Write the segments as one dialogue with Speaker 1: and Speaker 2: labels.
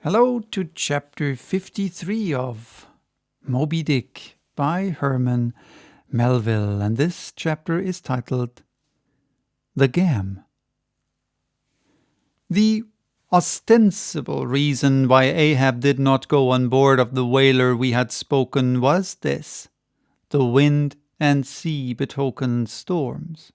Speaker 1: Hello to chapter 53 of Moby Dick by Herman Melville, and this chapter is titled The Gam. The ostensible reason why Ahab did not go on board of the whaler we had spoken was this: the wind and sea betokened storms.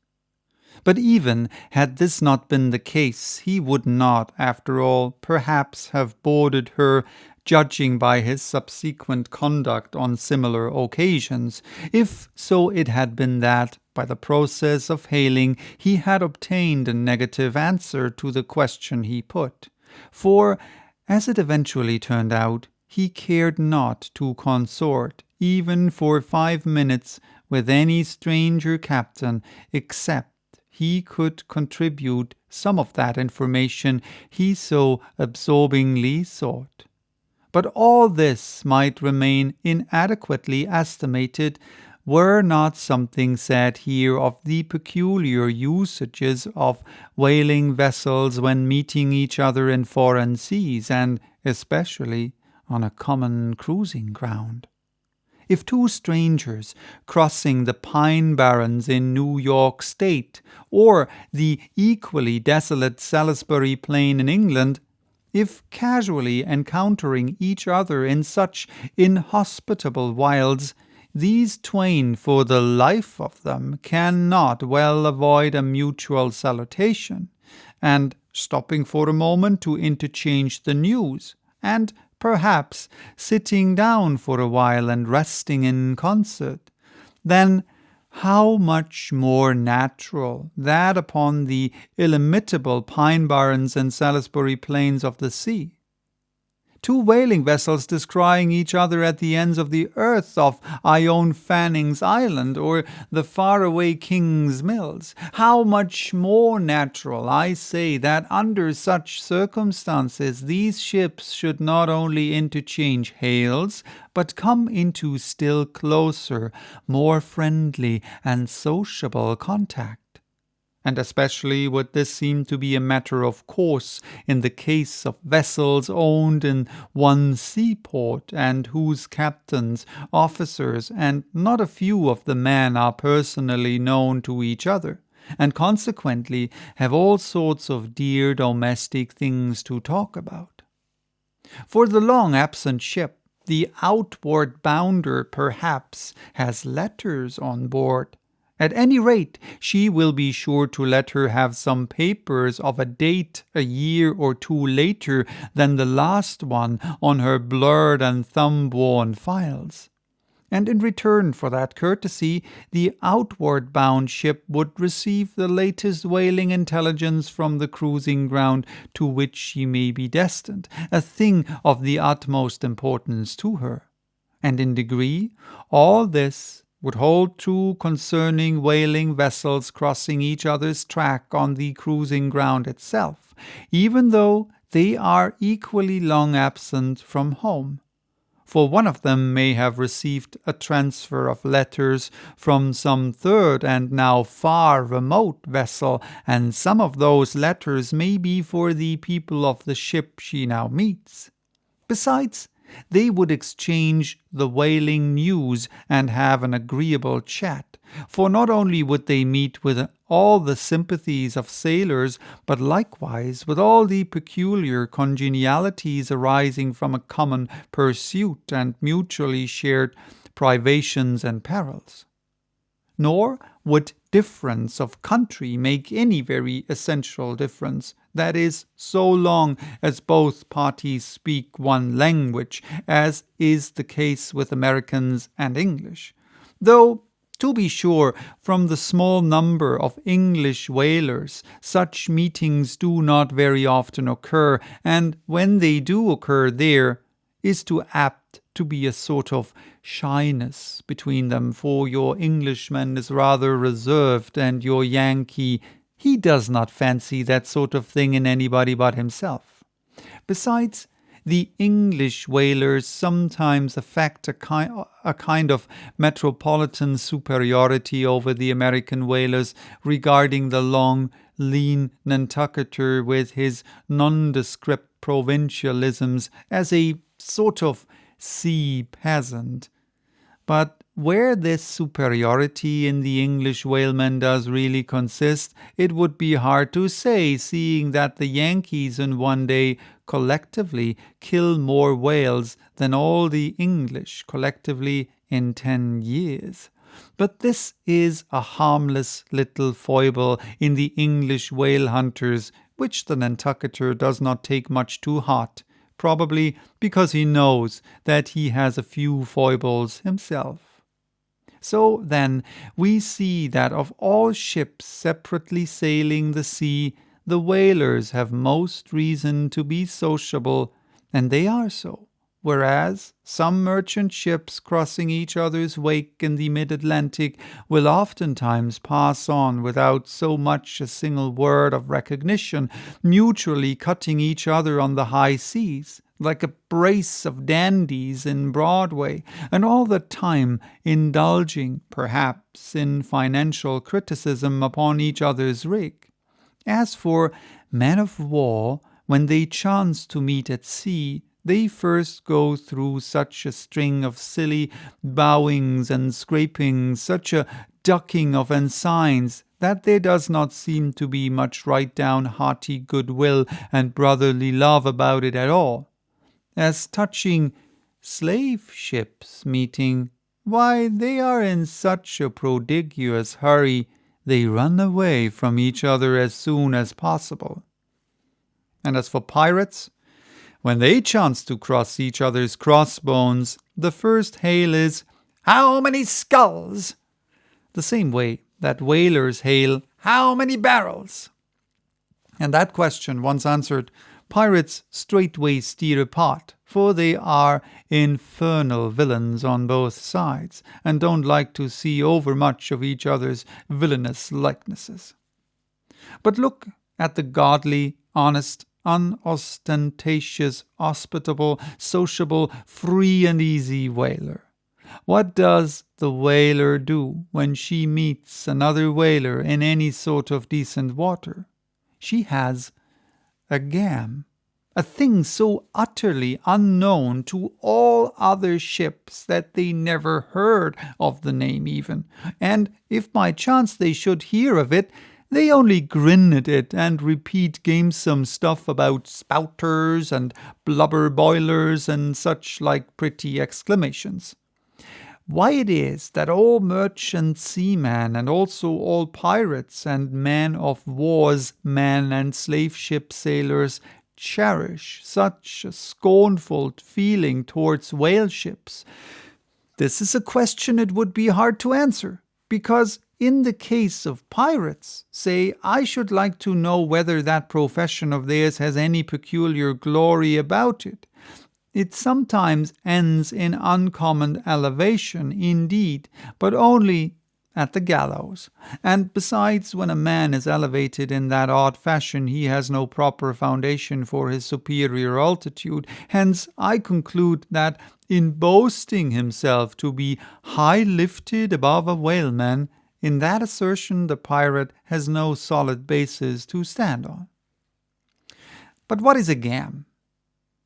Speaker 1: But even had this not been the case, he would not, after all, perhaps have boarded her, judging by his subsequent conduct on similar occasions, if so it had been that, by the process of hailing, he had obtained a negative answer to the question he put. For, as it eventually turned out, he cared not to consort, even for 5 minutes, with any stranger captain, except he could contribute some of that information he so absorbingly sought. But all this might remain inadequately estimated were not something said here of the peculiar usages of whaling vessels when meeting each other in foreign seas, and especially on a common cruising ground. If two strangers crossing the pine barrens in New York State, or the equally desolate Salisbury Plain in England, if casually encountering each other in such inhospitable wilds, these twain for the life of them cannot well avoid a mutual salutation, and stopping for a moment to interchange the news, and perhaps sitting down for a while and resting in concert, then how much more natural that upon the illimitable pine barrens and Salisbury plains of the sea. Two whaling vessels descrying each other at the ends of the earth off Ione Fanning's Island or the faraway King's Mills. How much more natural, I say, that under such circumstances these ships should not only interchange hails, but come into still closer, more friendly and sociable contact. And especially would this seem to be a matter of course in the case of vessels owned in one seaport, and whose captains, officers, and not a few of the men are personally known to each other, and consequently have all sorts of dear domestic things to talk about. For the long-absent ship, the outward bounder perhaps has letters on board. At any rate, she will be sure to let her have some papers of a date a year or two later than the last one on her blurred and thumb-worn files. And in return for that courtesy, the outward-bound ship would receive the latest whaling intelligence from the cruising ground to which she may be destined, a thing of the utmost importance to her. And in degree, all this would hold true concerning whaling vessels crossing each other's track on the cruising ground itself, even though they are equally long absent from home. For one of them may have received a transfer of letters from some third and now far remote vessel, and some of those letters may be for the people of the ship she now meets. Besides, they would exchange the whaling news and have an agreeable chat, for not only would they meet with all the sympathies of sailors, but likewise with all the peculiar congenialities arising from a common pursuit and mutually shared privations and perils. Nor would difference of country make any very essential difference, that is, so long as both parties speak one language, as is the case with Americans and English. Though, to be sure, from the small number of English whalers, such meetings do not very often occur, and when they do occur there is too apt to be a sort of shyness between them, for your Englishman is rather reserved, and your Yankee, he does not fancy that sort of thing in anybody but himself. Besides, the English whalers sometimes affect a kind of metropolitan superiority over the American whalers regarding the long, lean Nantucketer with his nondescript provincialisms as a sort of sea peasant. But where this superiority in the English whaleman does really consist, it would be hard to say, seeing that the Yankees in one day collectively kill more whales than all the English collectively in 10 years. But this is a harmless little foible in the English whale hunters, which the Nantucketer does not take much to heart, probably because he knows that he has a few foibles himself. So then we see that of all ships separately sailing the sea, the whalers have most reason to be sociable, and they are so, whereas some merchant ships crossing each other's wake in the mid-Atlantic will oftentimes pass on without so much a single word of recognition, mutually cutting each other on the high seas, like a brace of dandies in Broadway, and all the time indulging, perhaps, in financial criticism upon each other's rig. As for men of war, when they chance to meet at sea, they first go through such a string of silly bowings and scrapings, such a ducking of ensigns, that there does not seem to be much right down hearty goodwill and brotherly love about it at all. As touching slave ships meeting, why, they are in such a prodigious hurry, they run away from each other as soon as possible. And as for pirates, when they chance to cross each other's crossbones, the first hail is, "How many skulls?" The same way that whalers hail, "How many barrels?" And that question once answered, pirates straightway steer apart, for they are infernal villains on both sides, and don't like to see overmuch of each other's villainous likenesses. But look at the godly, honest, unostentatious, hospitable, sociable, free and easy whaler. What does the whaler do when she meets another whaler in any sort of decent water? She has a gam, a thing so utterly unknown to all other ships that they never heard of the name even, and if by chance they should hear of it, they only grin at it and repeat gamesome stuff about spouters and blubber boilers and such like pretty exclamations. Why it is that all merchant seamen and also all pirates and men of war's men and slave ship sailors cherish such a scornful feeling towards whale ships, this is a question it would be hard to answer, because in the case of pirates, say, I should like to know whether that profession of theirs has any peculiar glory about it. It sometimes ends in uncommon elevation, indeed, but only at the gallows. And besides, when a man is elevated in that odd fashion, he has no proper foundation for his superior altitude. Hence, I conclude that in boasting himself to be high lifted above a whaleman, in that assertion the pirate has no solid basis to stand on. But what is a gam?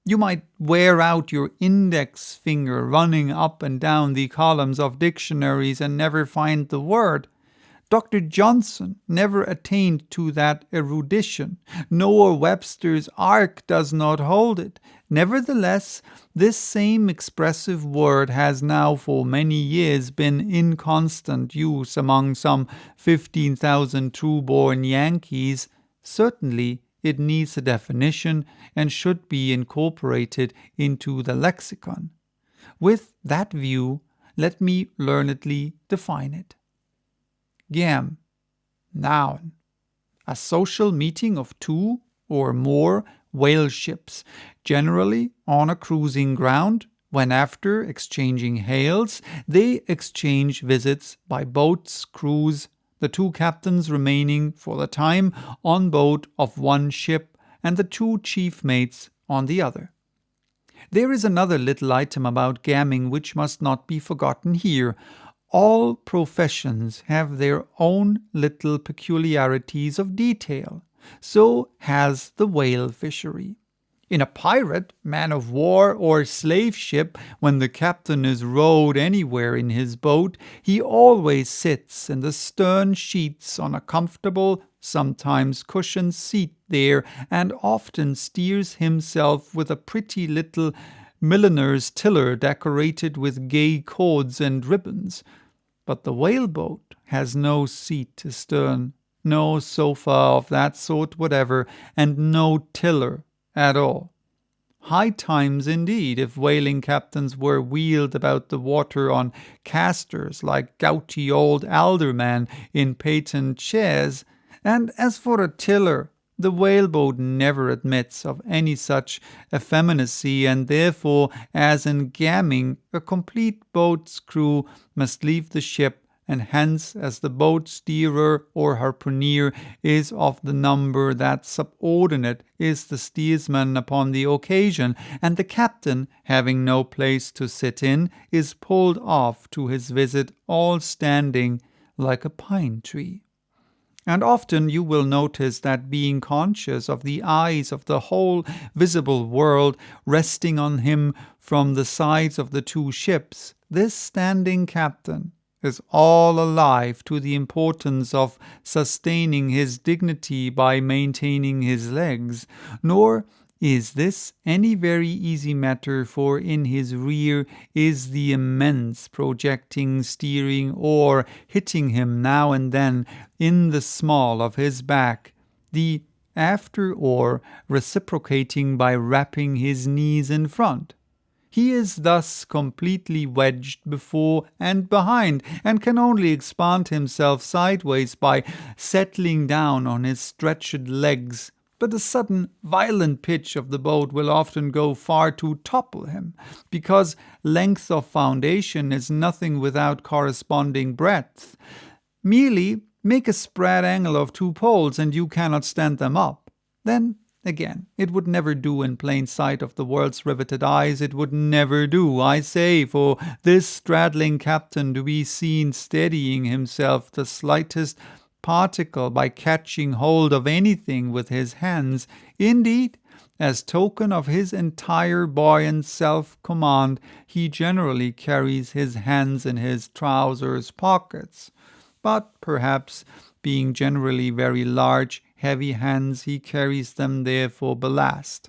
Speaker 1: You might wear out your index finger running up and down the columns of dictionaries and never find the word. Dr. Johnson never attained to that erudition. Noah Webster's Ark does not hold it. Nevertheless, this same expressive word has now for many years been in constant use among some 15,000 true-born Yankees. Certainly, it needs a definition and should be incorporated into the lexicon. With that view, let me learnedly define it. Gam, noun, a social meeting of two or more whale ships, generally on a cruising ground, when after exchanging hails, they exchange visits by boats, crews, the two captains remaining for the time on board of one ship and the two chief mates on the other. There is another little item about gamming which must not be forgotten here. All professions have their own little peculiarities of detail. So has the whale fishery. In a pirate, man of war, or slave ship, when the captain is rowed anywhere in his boat, he always sits in the stern sheets on a comfortable, sometimes cushioned seat there, and often steers himself with a pretty little milliner's tiller decorated with gay cords and ribbons. But the whaleboat has no seat astern, no sofa of that sort whatever, and no tiller at all. High times indeed if whaling captains were wheeled about the water on casters like gouty old aldermen in patent chairs. And as for a tiller, the whaleboat never admits of any such effeminacy, and therefore, as in Gamming, a complete boat's crew must leave the ship, and hence, as the boat steerer or harpooner is of the number, that subordinate is the steersman upon the occasion, and the captain, having no place to sit in, is pulled off to his visit, all standing like a pine tree. And often you will notice that, being conscious of the eyes of the whole visible world resting on him from the sides of the two ships, this standing captain is all alive to the importance of sustaining his dignity by maintaining his legs, nor is this any very easy matter, for in his rear is the immense projecting steering oar, hitting him now and then in the small of his back, the after oar reciprocating by rapping his knees in front. He is thus completely wedged before and behind, and can only expand himself sideways by settling down on his stretched legs. But the sudden, violent pitch of the boat will often go far to topple him, because length of foundation is nothing without corresponding breadth. Merely make a spread angle of 2 poles, and you cannot stand them up. Then, again, it would never do in plain sight of the world's riveted eyes. It would never do, I say, for this straddling captain to be seen steadying himself the slightest particle by catching hold of anything with his hands. Indeed, as token of his entire buoyant self-command, he generally carries his hands in his trousers pockets. But perhaps, being generally very large, heavy hands, he carries them there for ballast.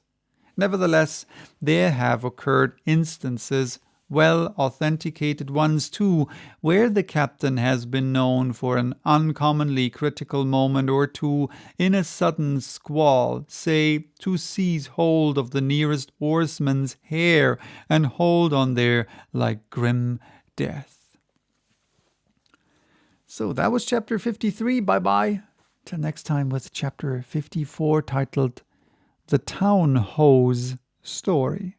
Speaker 1: Nevertheless, there have occurred instances, well authenticated ones too, where the captain has been known for an uncommonly critical moment or two in a sudden squall, say, to seize hold of the nearest oarsman's hair and hold on there like grim death. So that was chapter 53. Bye-bye. Till next time with chapter 54, titled The Town Hose Story.